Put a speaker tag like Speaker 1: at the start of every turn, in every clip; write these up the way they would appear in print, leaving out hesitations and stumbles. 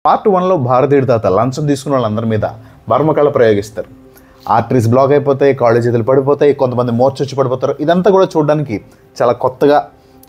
Speaker 1: Part 1లో భారతీయుడి తాత లంచం తీసుకున్న వాళ్ళందరి మీద బర్మకళ ప్రయోగిస్తారు. ఆర్టరీస్ బ్లాక్ అయిపోతాయి, కాళ్ళు చేతులు పడిపోతాయి, కొంతమంది మోర్చొచ్చి పడిపోతారు. ఇదంతా కూడా చూడడానికి చాలా కొత్తగా,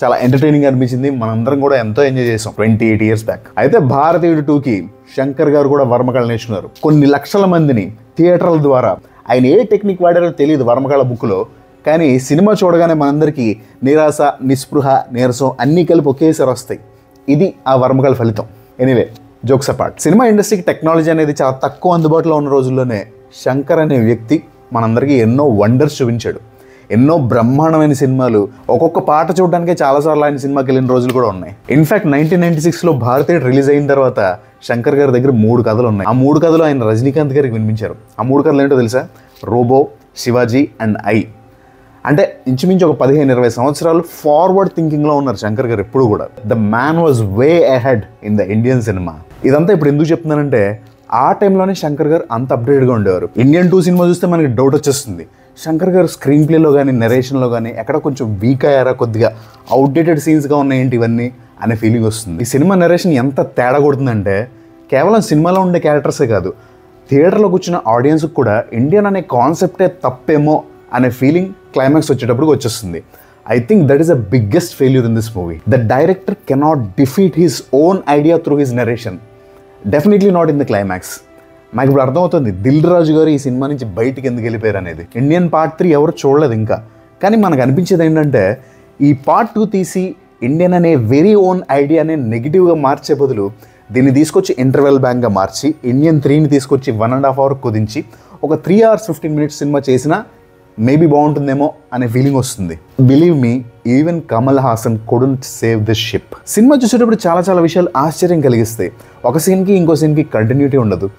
Speaker 1: చాలా ఎంటర్టైనింగ్ అనిపించింది. మనందరం కూడా ఎంతో ఎంజాయ్ చేసాం 28 years బ్యాక్. అయితే భారతీయుడు 2కి శంకర్ గారు కూడా వర్మకళ నేర్చుకున్నారు. కొన్ని లక్షల మందిని థియేటర్ల ద్వారా ఆయన ఏ టెక్నిక్ వాడారో తెలియదు వర్మకళ బుక్లో. కానీ సినిమా చూడగానే మనందరికీ నిరాశ, నిస్పృహ, నీరసం అన్నీ కలిపి ఒకేసారి వస్తాయి. ఇది ఆ వర్మకళ ఫలితం. ఎనీవే, జోక్స్ అపార్ట్, సినిమా ఇండస్ట్రీకి టెక్నాలజీ అనేది చాలా తక్కువ అందుబాటులో ఉన్న రోజుల్లోనే శంకర్ అనే వ్యక్తి మనందరికీ ఎన్నో వండర్స్ చూపించాడు. ఎన్నో బ్రహ్మాండమైన సినిమాలు, ఒక్కొక్క పాట చూడడానికే చాలాసార్లు ఆయన సినిమాకి వెళ్ళిన రోజులు కూడా ఉన్నాయి. ఇన్ఫాక్ట్ 1996లో భారతీయుడు రిలీజ్ అయిన తర్వాత శంకర్ గారి దగ్గర 3 కథలు ఉన్నాయి. ఆ 3 కథలు ఆయన రజనీకాంత్ గారికి వినిపించారు. ఆ 3 కథలు ఏంటో తెలుసా? Robo, Sivaji and I. అంటే ఇంచుమించు ఒక 15-20 సంవత్సరాలు ఫార్వర్డ్ థింకింగ్లో ఉన్నారు శంకర్ గారు ఎప్పుడు కూడా. The man was way ahead in the Indian cinema. ఇదంతా ఇప్పుడు ఎందుకు చెప్తున్నానంటే, ఆ టైంలోనే శంకర్ గారు అంత అప్డేట్గా ఉండేవారు. ఇండియన్ 2 సినిమా చూస్తే మనకి డౌట్ వచ్చేస్తుంది, శంకర్ గారు స్క్రీన్ ప్లేలో కానీ నెరేషన్లో కానీ ఎక్కడ కొంచెం వీక్ అయ్యారా, కొద్దిగా అవుట్డేటెడ్ సీన్స్గా ఉన్నాయేంటి ఇవన్నీ అనే ఫీలింగ్ వస్తుంది. ఈ సినిమా నెరేషన్ ఎంత తేడా కొడుతుందంటే, కేవలం సినిమాలో ఉండే క్యారెక్టర్సే కాదు, థియేటర్లో కూర్చున్న ఆడియన్స్కి కూడా ఇండియన్ అనే కాన్సెప్టే తప్పేమో అనే ఫీలింగ్ క్లైమాక్స్ వచ్చేటప్పుడు వచ్చేస్తుంది. I think that is the biggest failure in this movie. The director cannot defeat his own idea through his narration. Definitely not in the climax. నాకు ఇప్పుడు అర్థమవుతుంది దిల్ రాజు గారు ఈ సినిమా నుంచి బయటికి ఎందుకు వెళ్ళిపోయారు అనేది. ఇండియన్ పార్ట్ 3 ఎవరు చూడలేదు ఇంకా. కానీ మనకు అనిపించేది ఏంటంటే, ఈ పార్ట్ 2 తీసి ఇండియన్ అనే వెరీ ఓన్ ఐడియానే నెగిటివ్గా మార్చే బదులు దీన్ని తీసుకొచ్చి ఇంటర్వెల్ బ్యాంక్గా మార్చి ఇండియన్ 3ని తీసుకొచ్చి 1.5 hour కుదించి ఒక 3 hours 15 minutes సినిమా చేసినా మేబీ బాగుంటుందేమో అనే ఫీలింగ్ వస్తుంది. Believe me, even Kamal Haasan couldn't save this ship. Cinema చూసేటప్పుడు చాలా విషయాలు ఆశ్చర్యం కలిగిస్తాయి. ఒక సీన్కి ఇంకో సీన్కి కంటిన్యూటీ ఉండదు.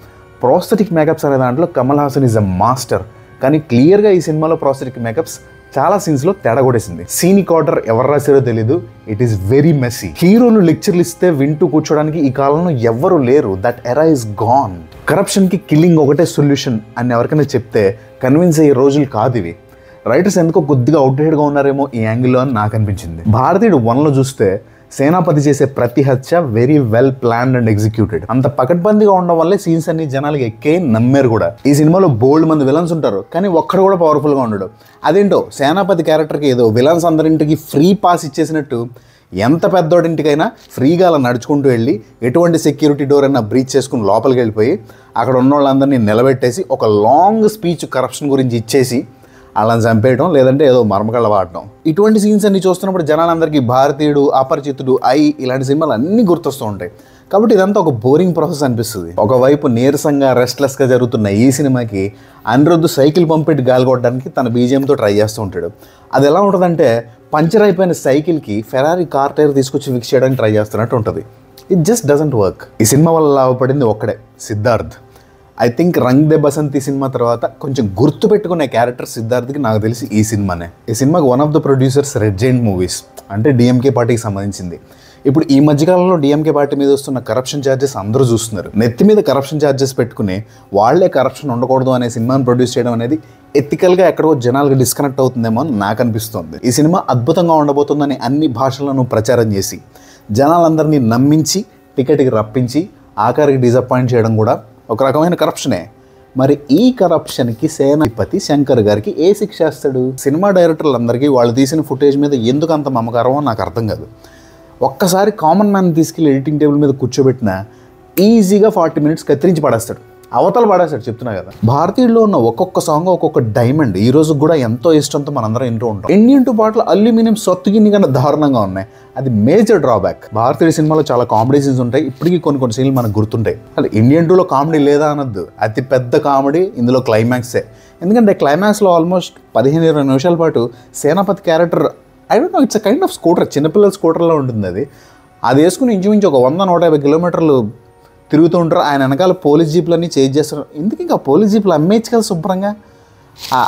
Speaker 1: ప్రోస్థెటిక్ మేకప్స్ అనే దాంట్లో Kamal Haasan is a master. కానీ క్లియర్గా ఈ సినిమాలో ప్రోస్థెటిక్ మేకప్స్ చాలా సీన్స్లో తేడా కొడేసింది. సీనిక్ ఆర్డర్ ఎవరు రాశారో తెలీదు. It is very messy. హీరోలు లెక్చర్లు ఇస్తే వింటూ కూర్చోడానికి ఈ కాలంలో ఎవ్వరూ లేరు. That era is gone. కరప్షన్కి కిల్లింగ్ ఒకటే సొల్యూషన్ అని ఎవరికైనా చెప్తే కన్విన్స్ అయ్యే రోజులు కాదు ఇవి. రైటర్స్ ఎందుకో కొద్దిగా అవుట్డేటెడ్గా ఉన్నారేమో ఈ యాంగిల్లో అని నాకు అనిపించింది. భారతీయుడు 1లో చూస్తే సేనాపతి చేసే ప్రతి హత్య very well planned and executed. అంత పకడ్బందీగా ఉండడం వల్లే సీన్స్ అన్ని జనాలకి ఎక్కే నమ్మారు కూడా. ఈ సినిమాలో బోల్డ్ మంది విలన్స్ ఉంటారు, కానీ ఒక్కడు కూడా పవర్ఫుల్గా ఉండడు. అదేంటో సేనాపతి క్యారెక్టర్కి ఏదో విలన్స్ అందరింటికి ఫ్రీ పాస్ ఇచ్చేసినట్టు ఎంత పెద్దోడింటికైనా ఫ్రీగా అలా నడుచుకుంటూ వెళ్ళి ఎటువంటి సెక్యూరిటీ డోర్ అయినా బ్రీచ్ చేసుకుని లోపలికి వెళ్ళిపోయి అక్కడ ఉన్న వాళ్ళందరినీ నిలబెట్టేసి ఒక లాంగ్ స్పీచ్ కరప్షన్ గురించి ఇచ్చేసి అలా చంపేయడం, లేదంటే ఏదో మర్మకళ్ళ వాడటం. ఇటువంటి సీన్స్ అన్ని చూస్తున్నప్పుడు జనాలందరికీ భారతీయుడు, అపరిచితుడు, ఐ ఇలాంటి సినిమాలు అన్నీ గుర్తొస్తూ ఉంటాయి. కాబట్టి ఇదంతా ఒక బోరింగ్ ప్రాసెస్ అనిపిస్తుంది. ఒకవైపు నీరసంగా రెస్ట్లెస్గా జరుగుతున్న ఈ సినిమాకి అనిరుద్ధ్ సైకిల్ పంపెట్టి గాలి కొట్టడానికి తన బీజిఎంతో ట్రై చేస్తూ ఉంటాడు. అది ఎలా ఉంటుందంటే, పంచర్ అయిపోయిన సైకిల్కి ఫెరారీ కార్ టైర్ తీసుకొచ్చి ఫిక్స్ చేయడానికి ట్రై చేస్తున్నట్టు ఉంటుంది. It just doesn't work. ఈ సినిమా వల్ల లాభపడింది ఒక్కడే, Siddharth. I think Rang De Basanti cinema తర్వాత కొంచెం గుర్తు పెట్టుకునే క్యారెక్టర్ సిద్ధార్థ్కి నాకు తెలిసి ఈ సినిమానే. ఈ సినిమాకి one of the producers red giant movies, అంటే డిఎంకే పార్టీకి సంబంధించింది. ఇప్పుడు ఈ మధ్యకాలంలో డిఎంకే పార్టీ మీద వస్తున్న కరప్షన్ ఛార్జెస్ అందరూ చూస్తున్నారు. నెత్తి మీద కరప్షన్ ఛార్జెస్ పెట్టుకుని వాళ్లే కరప్షన్ ఉండకూడదు అనే సినిమాను ప్రొడ్యూస్ చేయడం అనేది ఎథికల్గా ఎక్కడో జనాలకు డిస్కనెక్ట్ అవుతుందేమో అని నాకు అనిపిస్తుంది. ఈ సినిమా అద్భుతంగా ఉండబోతుందని అన్ని భాషలను ప్రచారం చేసి జనాలందరినీ నమ్మించి టికెట్కి రప్పించి ఆఖరికి డిసప్పాయింట్ చేయడం కూడా ఒక రకమైన కరప్షనే. మరి ఈ కరప్షన్కి సేనాపతి శంకర్ గారికి ఏ శిక్ష వేస్తాడు? సినిమా డైరెక్టర్లందరికీ వాళ్ళు తీసిన ఫుటేజ్ మీద ఎందుకు అంత మమకారమో నాకు అర్థం కాదు. ఒక్కసారి కామన్ మ్యాన్ తీసుకెళ్ళి ఎడిటింగ్ టేబుల్ మీద కూర్చోబెట్టినా ఈజీగా 40 minutes కత్తిరించి పడేస్తాడు, అవతల పడేస్తాడు. చెప్తున్నా కదా, భారతీయుల్లో ఉన్న ఒక్కొక్క సాంగ్ ఒక్కొక్క డైమండ్. ఈ రోజు కూడా ఎంతో ఇష్టంతో మనందరం వింటూ ఉంటాం. ఇండియన్ 2 పాటలు అల్యూమినియం సొత్తుగిన్ని కన్నా దారుణంగా ఉన్నాయి. అది మేజర్ డ్రాబ్యాక్. భారతీయ సినిమాలో చాలా కామెడీ సీన్స్ ఉంటాయి, ఇప్పటికీ కొన్ని సీన్లు మనకు గుర్తుంటాయి. అసలు ఇండియన్ 2లో కామెడీ లేదా అనొద్దు, అతి పెద్ద కామెడీ ఇందులో క్లైమాక్సే. ఎందుకంటే క్లైమాక్స్లో ఆల్మోస్ట్ 15-20 నిమిషాల పాటు Senapathi character, I don't know, it's a kind of scooter, చిన్నపిల్లల స్కూటర్లో ఉంటుంది. అది వేసుకుని ఇంచుమించు ఒక 100-150 కిలోమీటర్లు తిరుగుతూ ఉంటారు. ఆయన వెనకాల పోలీస్ జీపులన్నీ చేంజ్ చేస్తారు. ఎందుకు ఇంకా పోలీస్ జీపులు అమ్మేయచ్చు కదా శుభ్రంగా.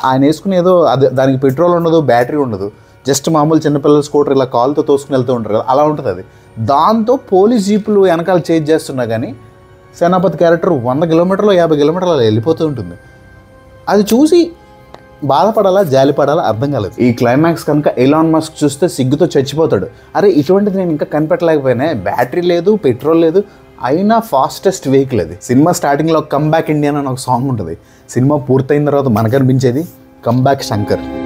Speaker 1: ఆయన వేసుకుని ఏదో అది, దానికి పెట్రోల్ ఉండదు, బ్యాటరీ ఉండదు, జస్ట్ మామూలు చిన్నపిల్లల స్కూటర్ ఇలా కాల్తో తోసుకుని వెళ్తూ ఉంటారు కదా, అలా ఉంటుంది అది. దాంతో పోలీస్ జీపులు వెనకాల చేంజ్ చేస్తున్నా కానీ సేనాపతి క్యారెక్టర్ 100 కిలోమీటర్లు 50 కిలోమీటర్లు అలా వెళ్ళిపోతూ ఉంటుంది. అది చూసి బాధపడాలా జాలిపడాలా అర్థం కాలేదు. ఈ క్లైమాక్స్ కనుక ఎలాన్ మస్క్ చూస్తే సిగ్గుతో చచ్చిపోతాడు. అరే ఇటువంటిది నేను ఇంకా కనిపెట్టలేకపోయినా, బ్యాటరీ లేదు, పెట్రోల్ లేదు, అయినా ఫాస్టెస్ట్ వెహికల్ అది. సినిమా స్టార్టింగ్లో కమ్ బ్యాక్ ఇండియన్ అని ఒక సాంగ్ ఉంటుంది. సినిమా పూర్తయిన తర్వాత మనకు అనిపించేది కమ్ బ్యాక్ శంకర్.